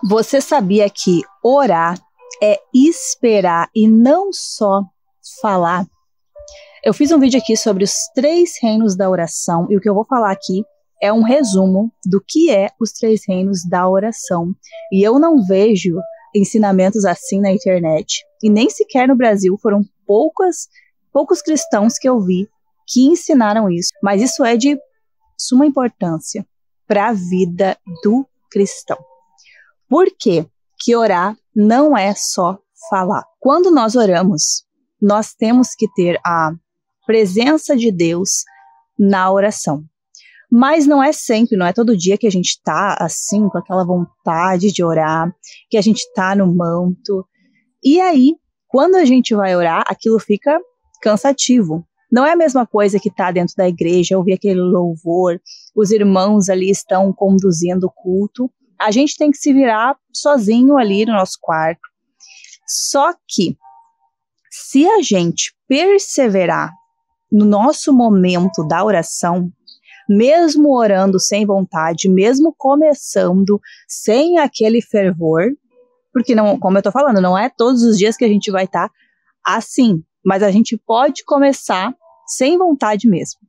Você sabia que orar é esperar e não só falar? Eu fiz um vídeo aqui sobre os 3 reinos da oração e o que eu vou falar aqui é um resumo do que é os 3 reinos da oração. E eu não vejo ensinamentos assim na internet e nem sequer no Brasil. Foram poucos cristãos que eu vi que ensinaram isso, mas isso é de suma importância para a vida do cristão. Por quê? Que orar não é só falar. Quando nós oramos, nós temos que ter a presença de Deus na oração. Mas não é sempre, não é todo dia que a gente está assim, com aquela vontade de orar, que a gente está no manto. E aí, quando a gente vai orar, aquilo fica cansativo. Não é a mesma coisa que estar dentro da igreja, ouvir aquele louvor, os irmãos ali estão conduzindo o culto. A gente tem que se virar sozinho ali no nosso quarto. Só que, se a gente perseverar no nosso momento da oração, mesmo orando sem vontade, mesmo começando sem aquele fervor, porque não, como eu tô falando, não é todos os dias que a gente vai estar assim, mas a gente pode começar sem vontade mesmo.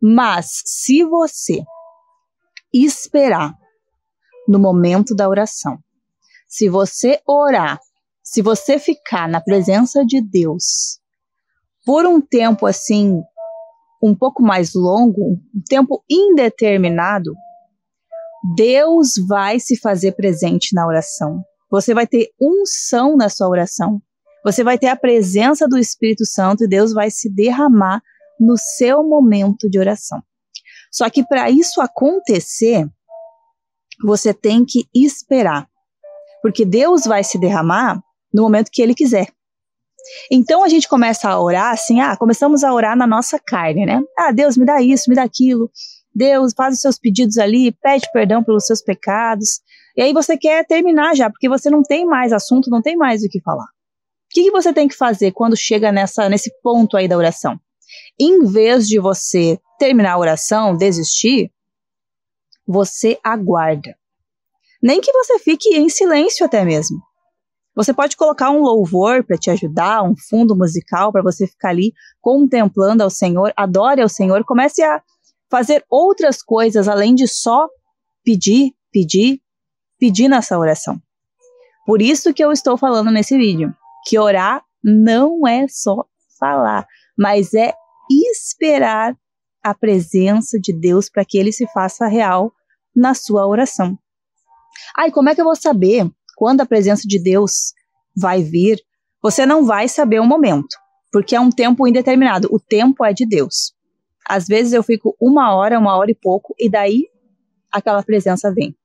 Mas se você esperar no momento da oração, se você orar, se você ficar na presença de Deus por um tempo assim, um pouco mais longo, um tempo indeterminado, Deus vai se fazer presente na oração. Você vai ter unção na sua oração. Você vai ter a presença do Espírito Santo e Deus vai se derramar no seu momento de oração. Só que para isso acontecer, você tem que esperar. Porque Deus vai se derramar no momento que Ele quiser. Então a gente começa a orar assim, começamos a orar na nossa carne, né? Deus me dá isso, me dá aquilo. Deus faz os seus pedidos ali, pede perdão pelos seus pecados. E aí você quer terminar já, porque você não tem mais assunto, não tem mais o que falar. O que você tem que fazer quando chega nesse ponto aí da oração? Em vez de você terminar a oração, desistir, você aguarda. Nem que você fique em silêncio até mesmo. Você pode colocar um louvor para te ajudar, um fundo musical para você ficar ali contemplando ao Senhor, adore ao Senhor, comece a fazer outras coisas além de só pedir nessa oração. Por isso que eu estou falando nesse vídeo, que orar não é só falar, mas é esperar a presença de Deus para que Ele se faça real na sua oração. E como é que eu vou saber quando a presença de Deus vai vir? Você não vai saber o momento, porque é um tempo indeterminado. O tempo é de Deus. Às vezes eu fico 1 hora e pouco, e daí aquela presença vem.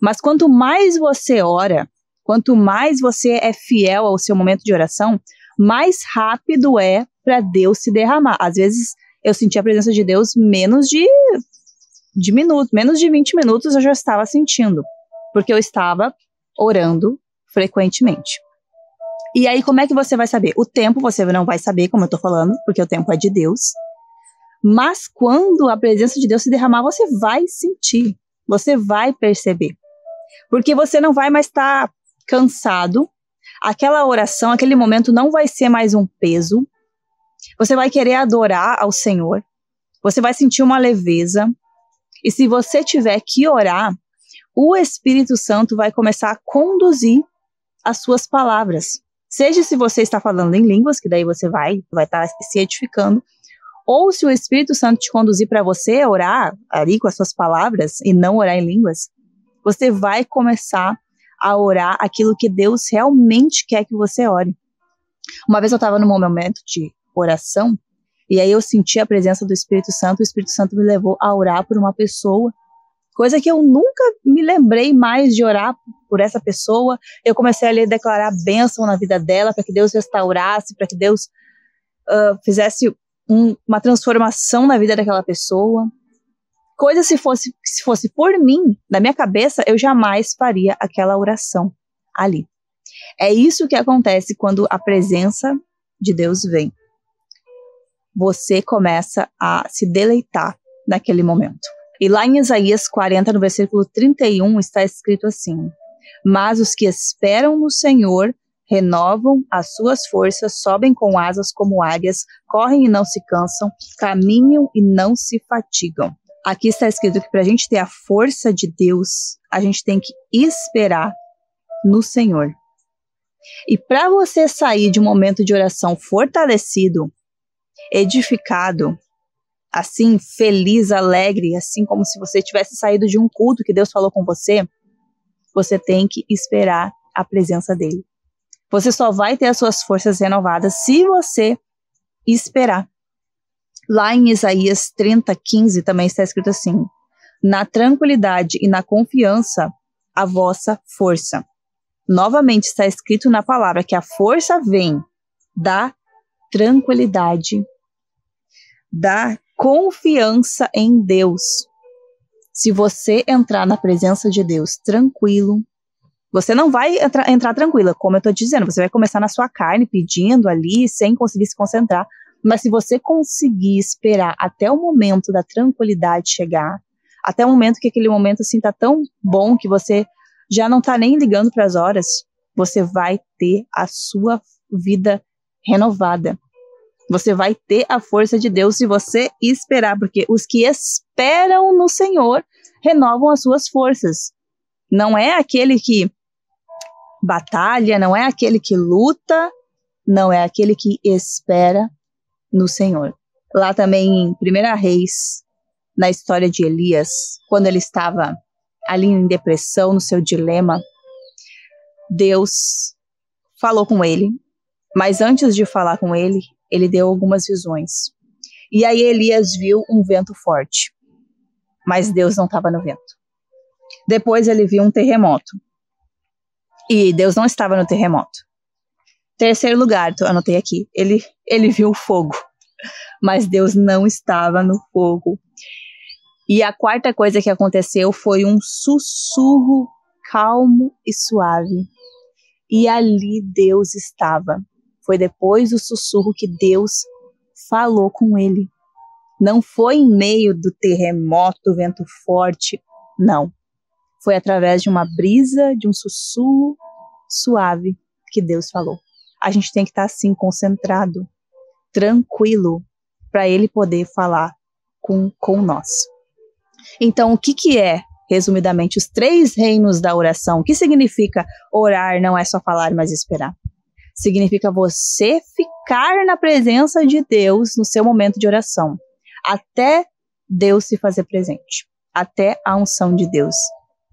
Mas quanto mais você ora, quanto mais você é fiel ao seu momento de oração, mais rápido é para Deus se derramar. Às vezes eu senti a presença de Deus menos de minutos, menos de 20 minutos eu já estava sentindo, porque eu estava orando frequentemente. E aí, como é que você vai saber? O tempo você não vai saber, como eu tô falando, porque o tempo é de Deus. Mas quando a presença de Deus se derramar, você vai sentir, você vai perceber. Porque você não vai mais estar cansado, aquela oração, aquele momento não vai ser mais um peso. Você vai querer adorar ao Senhor, você vai sentir uma leveza. E se você tiver que orar, o Espírito Santo vai começar a conduzir as suas palavras. Seja se você está falando em línguas, que daí você vai estar se edificando, ou se o Espírito Santo te conduzir para você orar ali com as suas palavras e não orar em línguas, você vai começar a orar aquilo que Deus realmente quer que você ore. Uma vez eu estava num momento de oração, e aí eu senti a presença do Espírito Santo, o Espírito Santo me levou a orar por uma pessoa, coisa que eu nunca me lembrei mais de orar por essa pessoa. Eu comecei a declarar bênção na vida dela, para que Deus restaurasse, para que Deus fizesse uma transformação na vida daquela pessoa. Coisa se fosse por mim, na minha cabeça, eu jamais faria aquela oração ali. É isso que acontece quando a presença de Deus vem. Você começa a se deleitar naquele momento. E lá em Isaías 40, no versículo 31, está escrito assim: Mas os que esperam no Senhor renovam as suas forças, sobem com asas como águias, correm e não se cansam, caminham e não se fatigam. Aqui está escrito que para a gente ter a força de Deus, a gente tem que esperar no Senhor. E para você sair de um momento de oração fortalecido, edificado, assim, feliz, alegre, assim como se você tivesse saído de um culto que Deus falou com você, você tem que esperar a presença dele. Você só vai ter as suas forças renovadas se você esperar. Lá em Isaías 30:15 também está escrito assim: na tranquilidade e na confiança, a vossa força. Novamente está escrito na palavra que a força vem da tranquilidade, da confiança em Deus. Se você entrar na presença de Deus tranquilo, você não vai entrar tranquila, como eu estou dizendo, você vai começar na sua carne, pedindo ali, sem conseguir se concentrar, mas se você conseguir esperar até o momento da tranquilidade chegar, até o momento que aquele momento assim tá tão bom que você já não tá nem ligando para as horas, você vai ter a sua vida renovada. Você vai ter a força de Deus se você esperar, porque os que esperam no Senhor renovam as suas forças. Não é aquele que batalha, não é aquele que luta, não é aquele que espera no Senhor. Lá também em 1 Reis, na história de Elias, quando ele estava ali em depressão, no seu dilema, Deus falou com ele, mas antes de falar com ele, ele deu algumas visões. E aí Elias viu um vento forte, mas Deus não estava no vento. Depois ele viu um terremoto, e Deus não estava no terremoto. Terceiro lugar, anotei aqui, ele viu o fogo, mas Deus não estava no fogo. E a quarta coisa que aconteceu foi um sussurro calmo e suave. E ali Deus estava. Foi depois do sussurro que Deus falou com ele. Não foi em meio do terremoto, vento forte, não. Foi através de uma brisa, de um sussurro suave que Deus falou. A gente tem que estar assim, concentrado, tranquilo, para ele poder falar com nós. Então, o que é, resumidamente, os 3 reinos da oração? O que significa orar não é só falar, mas esperar? Significa você ficar na presença de Deus no seu momento de oração, até Deus se fazer presente, até a unção de Deus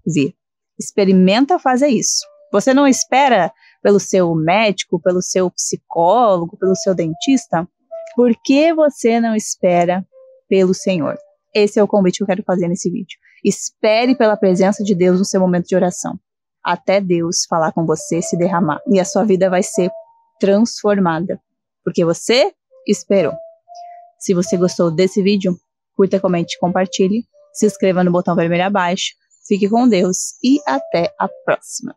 vir. Experimenta fazer isso. Você não espera pelo seu médico, pelo seu psicólogo, pelo seu dentista? Por que você não espera pelo Senhor? Esse é o convite que eu quero fazer nesse vídeo. Espere pela presença de Deus no seu momento de oração, até Deus falar com você, se derramar. E a sua vida vai ser transformada, porque você esperou. Se você gostou desse vídeo, curta, comente, compartilhe. Se inscreva no botão vermelho abaixo. Fique com Deus e até a próxima.